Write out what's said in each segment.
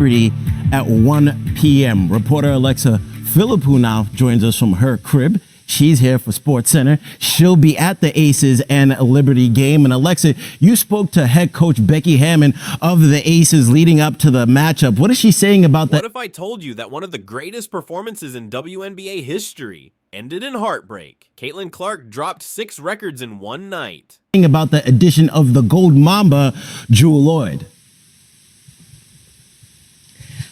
Liberty at 1 p.m. Reporter Alexa Philippou now joins us from her crib. She's here for SportsCenter. She'll be at the Aces and Liberty game. And Alexa, you spoke to head coach Becky Hammon of the Aces leading up to the matchup. What is she saying about that? What if I told you that one of the greatest performances in WNBA history ended in heartbreak? Caitlin Clark dropped 6 records in one night. About the addition of the Gold Mamba, Jewel Lloyd.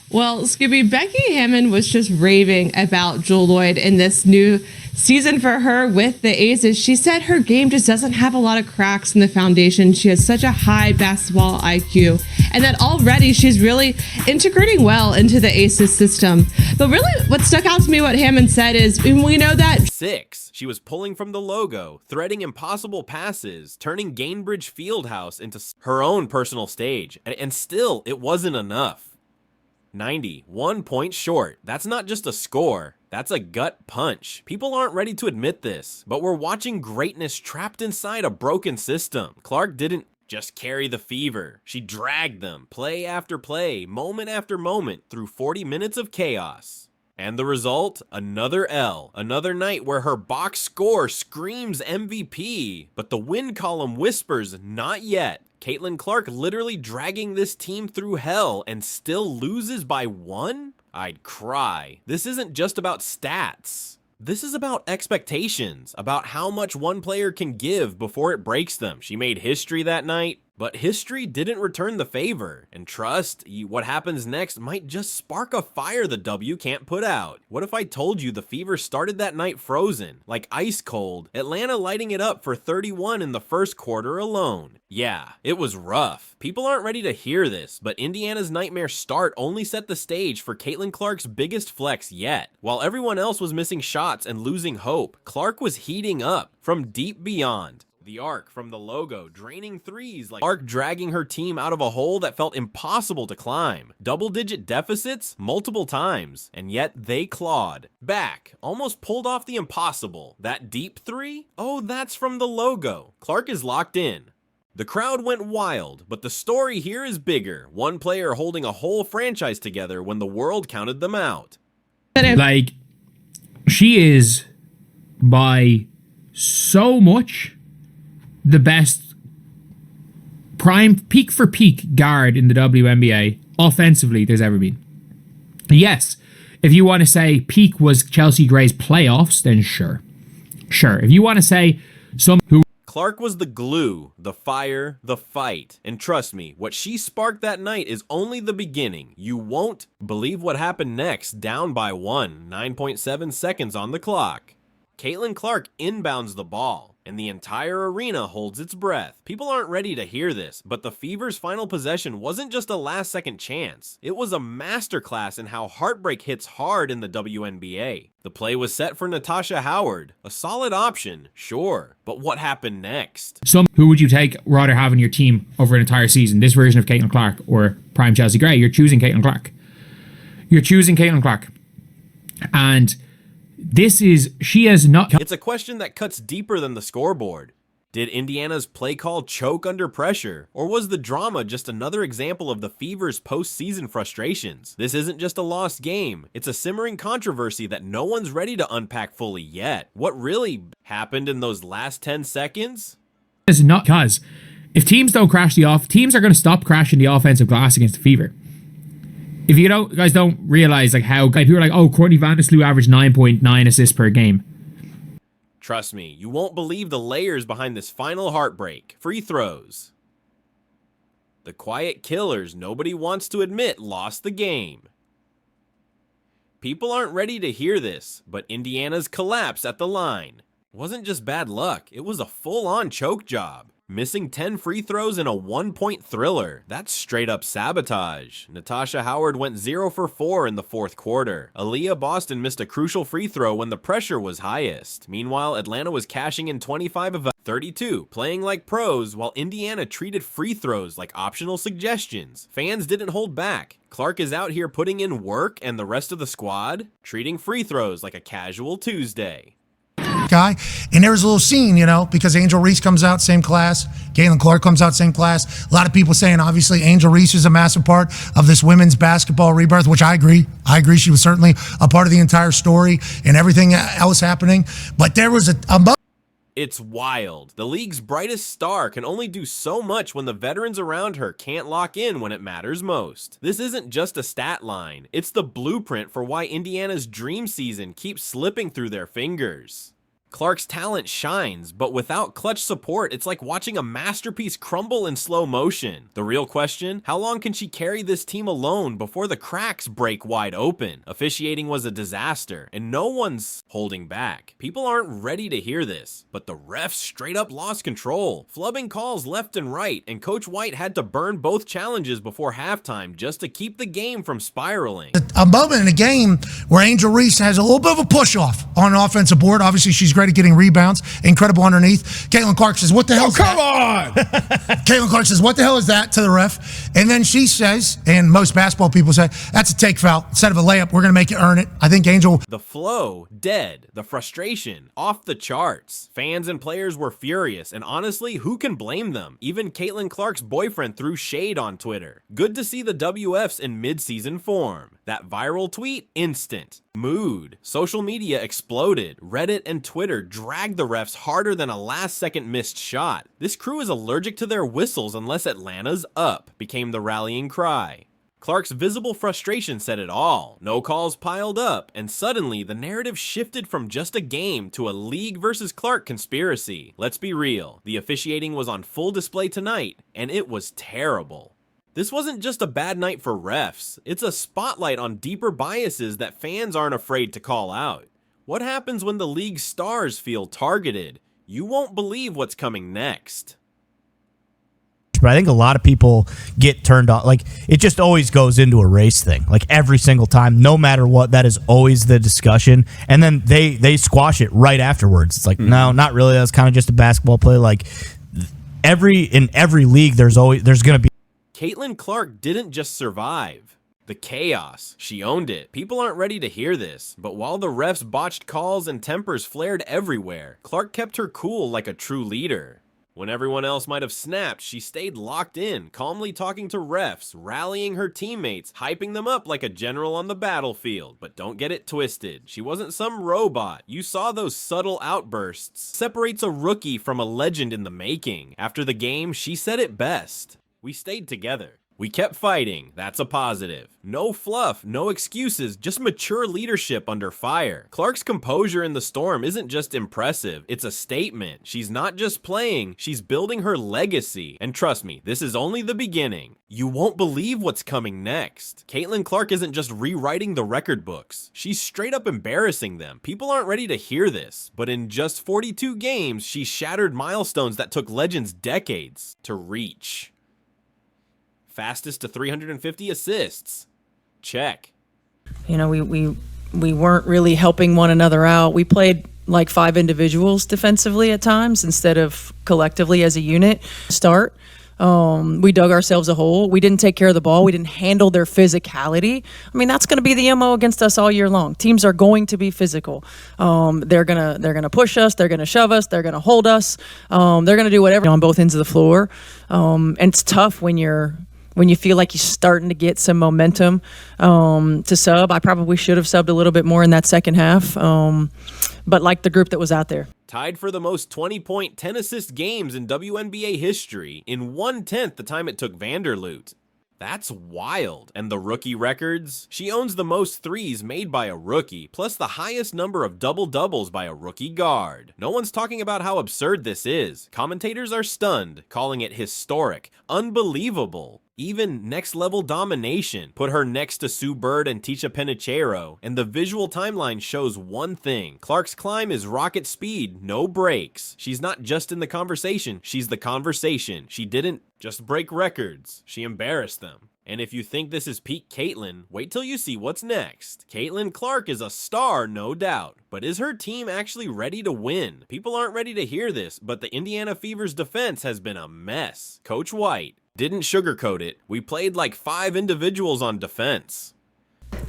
Well, Scooby, Becky Hammon was just raving about Jewel Lloyd in this new season for her with the Aces. She said her game just doesn't have a lot of cracks in the foundation. She has such a high basketball IQ, and that already she's really integrating well into the Aces system. But really, what stuck out to me, what Hammon said is, we know that 6. She was pulling from the logo, threading impossible passes, turning Gainbridge Fieldhouse into her own personal stage, and still, it wasn't enough. 90, 1 point short. That's not just a score, that's a gut punch. People aren't ready to admit this, but we're watching greatness trapped inside a broken system. Clark didn't just carry the Fever. She dragged them, play after play, moment after moment, through 40 minutes of chaos. And the result? Another L. Another night where her box score screams MVP, but the win column whispers not yet. Caitlin Clark literally dragging this team through hell and still loses by 1? I'd cry. This isn't just about stats. This is about expectations, about how much one player can give before it breaks them. She made history that night, but history didn't return the favor. And trust, what happens next might just spark a fire the W can't put out. What if I told you the Fever started that night frozen, like ice cold, Atlanta lighting it up for 31 in the first quarter alone? Yeah, it was rough. People aren't ready to hear this, but Indiana's nightmare start only set the stage for Caitlin Clark's biggest flex yet. While everyone else was missing shots and losing hope, Clark was heating up from deep beyond. The arc from the logo, draining threes like Clark dragging her team out of a hole that felt impossible to climb. Double-digit deficits multiple times, and yet they clawed back, almost pulled off the impossible. That deep 3? Oh, that's from the logo. Clark is locked in. The crowd went wild, but the story here is bigger. One player holding a whole franchise together when the world counted them out. Like, she is by so much the best prime peak for peak guard in the WNBA offensively there's ever been. Yes, if you want to say peak was Chelsea Gray's playoffs, then sure. If you want to say some who Clark was the glue, the fire, the fight. And trust me, what she sparked that night is only the beginning. You won't believe what happened next, down by 1, 9.7 seconds on the clock. Caitlin Clark inbounds the ball, and the entire arena holds its breath. People aren't ready to hear this, but the Fever's final possession wasn't just a last-second chance. It was a masterclass in how heartbreak hits hard in the WNBA. The play was set for Natasha Howard, a solid option, sure, but what happened next? Who would you take rather having your team over an entire season? This version of Caitlin Clark or prime Chelsea Gray? You're choosing Caitlin Clark. And she has not. It's a question that cuts deeper than the scoreboard. Did Indiana's play call choke under pressure, or was the drama just another example of the Fever's postseason frustrations? This isn't just a lost game, it's a simmering controversy that no one's ready to unpack fully yet. What really happened in those last 10 seconds? It's not, because if teams don't crash teams are going to stop crashing the offensive glass against the Fever. If you guys don't realize like how people are like, oh, Courtney Vandersloot averaged 9.9 assists per game. Trust me, you won't believe the layers behind this final heartbreak. Free throws. The quiet killers nobody wants to admit lost the game. People aren't ready to hear this, but Indiana's collapse at the line wasn't just bad luck, it was a full-on choke job. Missing 10 free throws in a 1-point thriller. That's straight up sabotage. Natasha Howard went 0 for 4 in the fourth quarter. Aaliyah Boston missed a crucial free throw when the pressure was highest. Meanwhile, Atlanta was cashing in 25 of 32, playing like pros, while Indiana treated free throws like optional suggestions. Fans didn't hold back. Clark is out here putting in work, and the rest of the squad treating free throws like a casual Tuesday. guy. And there was a little scene, because Angel Reese comes out, same class. Caitlin Clark comes out, same class. A lot of people saying, obviously, Angel Reese is a massive part of this women's basketball rebirth, which I agree. She was certainly a part of the entire story and everything else happening. But there was a It's wild. The league's brightest star can only do so much when the veterans around her can't lock in when it matters most. This isn't just a stat line. It's the blueprint for why Indiana's dream season keeps slipping through their fingers. Clark's talent shines, but without clutch support, it's like watching a masterpiece crumble in slow motion. The real question, how long can she carry this team alone before the cracks break wide open? Officiating was a disaster, and no one's holding back. People aren't ready to hear this, but the refs straight up lost control, flubbing calls left and right, and Coach White had to burn both challenges before halftime just to keep the game from spiraling. A moment in a game where Angel Reese has a little bit of a push-off on an offensive board. Obviously, she's great at getting rebounds, incredible underneath. Caitlin Clark says, what the hell is that? Come on! Caitlin Clark says, what the hell is that, to the ref? And then she says, and most basketball people say, that's a take foul. Instead of a layup, we're going to make you earn it. I think Angel... The flow, dead. The frustration, off the charts. Fans and players were furious, and honestly, who can blame them? Even Caitlin Clark's boyfriend threw shade on Twitter. Good to see the WFs in mid-season form. That viral tweet, instant. Mood. Social media exploded. Reddit and Twitter dragged the refs harder than a last-second missed shot. This crew is allergic to their whistles unless Atlanta's up, became the rallying cry. Clark's visible frustration said it all. No calls piled up, and suddenly the narrative shifted from just a game to a League versus Clark conspiracy. Let's be real, the officiating was on full display tonight, and it was terrible. This wasn't just a bad night for refs, it's a spotlight on deeper biases that fans aren't afraid to call out. What happens when the league's stars feel targeted? You won't believe what's coming next. But I think a lot of people get turned on. Like, it just always goes into a race thing. Like, every single time, no matter what, that is always the discussion. And then they squash it right afterwards. It's like, no, not really. That's kind of just a basketball play. Like, in every league, there's going to be. Caitlin Clark didn't just survive. The chaos. She owned it. People aren't ready to hear this, but while the refs botched calls and tempers flared everywhere, Clark kept her cool like a true leader. When everyone else might have snapped, she stayed locked in, calmly talking to refs, rallying her teammates, hyping them up like a general on the battlefield. But don't get it twisted. She wasn't some robot. You saw those subtle outbursts. Separates a rookie from a legend in the making. After the game, she said it best. We stayed together. We kept fighting. That's a positive. No fluff, no excuses, just mature leadership under fire. Clark's composure in the storm isn't just impressive, it's a statement. She's not just playing, she's building her legacy. And trust me, this is only the beginning. You won't believe what's coming next. Caitlin Clark isn't just rewriting the record books. She's straight up embarrassing them. People aren't ready to hear this, but in just 42 games, she shattered milestones that took legends decades to reach. Fastest to 350 assists. Check. You know, we weren't really helping one another out. We played like 5 individuals defensively at times instead of collectively as a unit. We dug ourselves a hole. We didn't take care of the ball. We didn't handle their physicality. I mean, that's going to be the MO against us all year long. Teams are going to be physical. They're gonna push us. They're gonna shove us. They're gonna hold us. They're gonna do whatever on both ends of the floor. And it's tough when you feel like you're starting to get some momentum to sub. I probably should have subbed a little bit more in that second half, but like the group that was out there. Tied for the most 20-point, 10-assist games in WNBA history in 1/10 the time it took Vanderloot. That's wild. And the rookie records? She owns the most threes made by a rookie, plus the highest number of double-doubles by a rookie guard. No one's talking about how absurd this is. Commentators are stunned, calling it historic, unbelievable, even next-level domination. Put her next to Sue Bird and Tisha Penicheiro, and the visual timeline shows one thing. Clark's climb is rocket speed, no brakes. She's not just in the conversation, she's the conversation. She didn't just break records, she embarrassed them. And if you think this is peak Caitlin, wait till you see what's next. Caitlin Clark is a star, no doubt, but is her team actually ready to win? People aren't ready to hear this, but the Indiana Fever's defense has been a mess. Coach White didn't sugarcoat it. We played like 5 individuals on defense.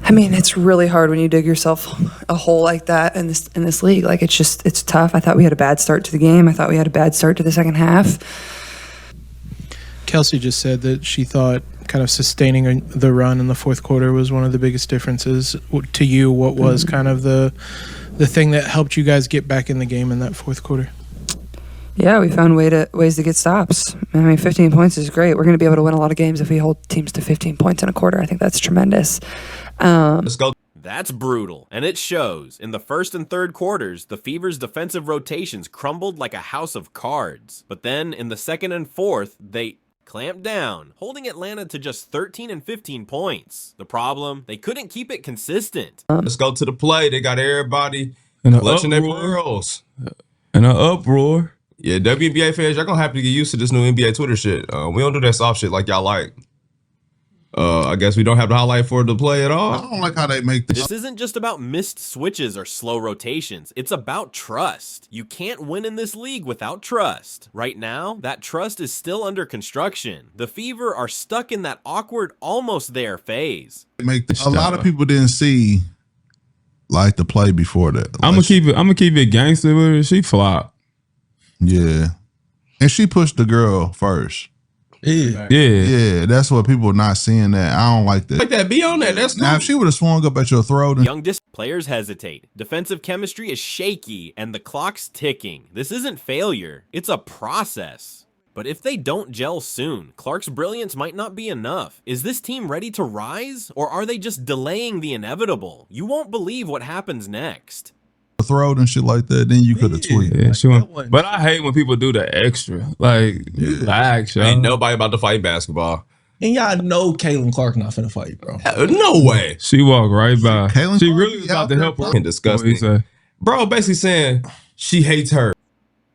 I mean, it's really hard when you dig yourself a hole like that in this league. Like, it's tough. I thought we had a bad start to the game. I thought we had a bad start to the second half. Kelsey just said that she thought kind of sustaining the run in the fourth quarter was one of the biggest differences. To you, what was kind of the thing that helped you guys get back in the game in that fourth quarter? Yeah, we found ways to get stops. I mean, 15 points is great. We're going to be able to win a lot of games if we hold teams to 15 points in a quarter. I think that's tremendous. Let's go. That's brutal, and it shows. In the first and third quarters, the Fever's defensive rotations crumbled like a house of cards. But then, in the second and fourth, they clamped down, holding Atlanta to just 13 and 15 points. The problem, they couldn't keep it consistent. Let's go to the play. They got everybody clutching their pearls. In an uproar. Yeah, WNBA fans, y'all gonna have to get used to this new NBA Twitter shit. We don't do that soft shit like y'all like. I guess we don't have to highlight for the play at all. I don't like how they make this. This isn't just about missed switches or slow rotations. It's about trust. You can't win in this league without trust. Right now, that trust is still under construction. The Fever are stuck in that awkward, almost there phase. A lot of people didn't see like the play before that. I'm gonna keep it gangster with her. She flopped. Yeah, and she pushed the girl first. Yeah. That's what people are not seeing. That I don't like that. Like that, be on that. That's now cool. if she would have swung up at your throat. And Young players hesitate. Defensive chemistry is shaky and the clock's ticking. This isn't failure. It's a process. But if they don't gel soon, Clark's brilliance might not be enough. Is this team ready to rise, or are they just delaying the inevitable? You won't believe what happens next. throat and shit like that, then you could have tweeted. Yeah, she went, but I hate when people do the extra. Like, relax, y'all. Ain't nobody about to fight basketball. And y'all know Caitlin Clark not finna fight, bro. No way. She walked right by. Caitlin She Clark really was about to help her. Disgusting. Bro, basically saying she hates her.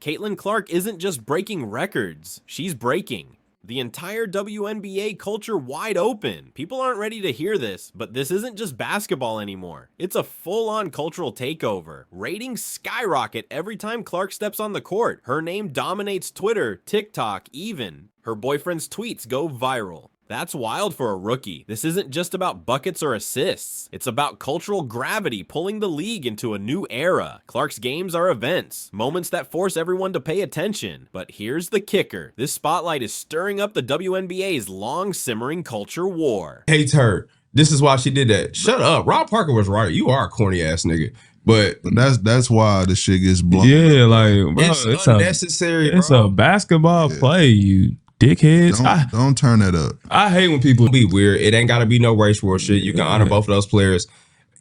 Caitlin Clark isn't just breaking records, she's breaking the entire WNBA culture wide open. People aren't ready to hear this, but this isn't just basketball anymore. It's a full-on cultural takeover. Ratings skyrocket every time Clark steps on the court. Her name dominates Twitter, TikTok, even. Her boyfriend's tweets go viral. That's wild for a rookie. This isn't just about buckets or assists. It's about cultural gravity pulling the league into a new era. Clark's games are events, moments that force everyone to pay attention. But here's the kicker. This spotlight is stirring up the WNBA's long simmering culture war. Hates her. This is why she did that. Shut up. Rob Parker was right. You are a corny ass nigga. But that's why the shit gets blown. Yeah, like, bro, it's unnecessary. It's a basketball play, you dickheads. Don't turn that up. I hate when people be weird. It ain't got to be no race war shit. You can honor both of those players.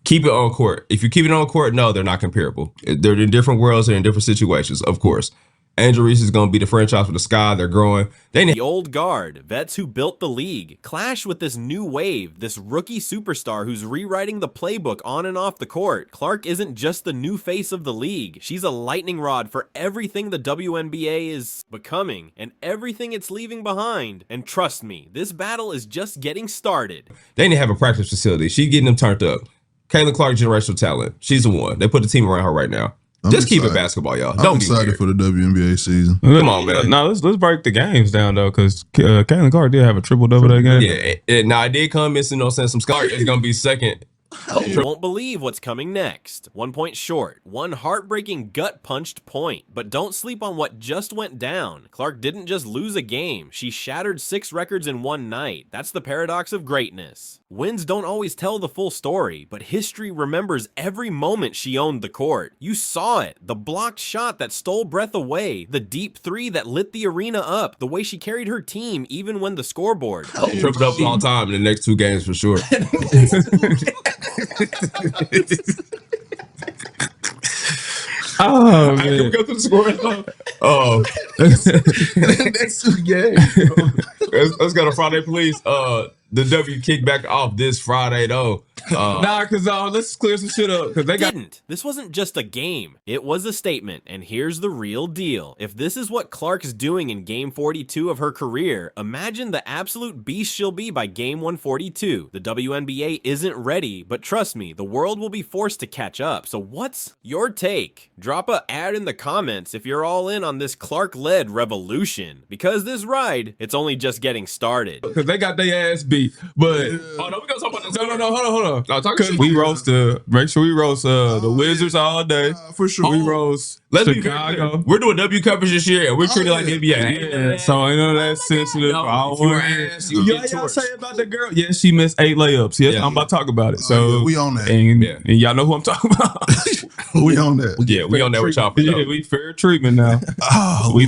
Keep it on court. If you keep it on court, no, they're not comparable. They're in different worlds. They're in different situations, of course. Angel Reese is going to be the franchise for the sky. They're growing. They need the old guard, vets who built the league, clash with this new wave, this rookie superstar who's rewriting the playbook on and off the court. Clark isn't just the new face of the league. She's a lightning rod for everything the WNBA is becoming and everything it's leaving behind. And trust me, this battle is just getting started. They need to have a practice facility. She's getting them turned up. Caitlin Clark, generational talent. She's the one. They put the team around her right now. Just keep it basketball, y'all. Don't I'm excited for the WNBA season. Come on, man. No, let's break the games down though, because Caitlin Clark did have a triple-double that game. Yeah, now I did come missing, some Clark is gonna be second. You won't believe what's coming next. 1 point short, one heartbreaking gut-punched point. But don't sleep on what just went down. Clark didn't just lose a game. She shattered 6 records in one night. That's the paradox of greatness. Wins don't always tell the full story, but history remembers every moment she owned the court. You saw it. The blocked shot that stole breath away. The deep three that lit the arena up. The way she carried her team even when the scoreboard. Triple double all time in the next 2 games for sure. Oh man! Can we go through the score? Oh, Next 2 games. let's go to Friday, please. The W kick back off this Friday though. Because let's clear some shit up because they got. This wasn't just a game. It was a statement, and here's the real deal. If this is what Clark's doing in Game 42 of her career, imagine the absolute beast she'll be by Game 142. The WNBA isn't ready, but trust me, the world will be forced to catch up. So what's your take? Drop a ad in the comments if you're all in on this Clark-led revolution. Because this ride, it's only just getting started. Because they got their ass beat. But, oh no, we gonna talk about this. No, hold on. though. No, talk Because shit. we roast make sure we roast the Wizards all day. For sure. We roast Let's be very Chicago. clear. We're doing W coverage this year, and we're treating it like the NBA. Yeah, so I know that's sensitive. No, I if you were want asked, you would get y'all torched. say about the girl? Yes, she missed 8 layups. Yes, Yeah. I'm about to talk about it. So we on that. and y'all know who I'm talking about. We on that. Yeah, we on that with y'all. For sure. Yeah, we fair treatment now. Oh, We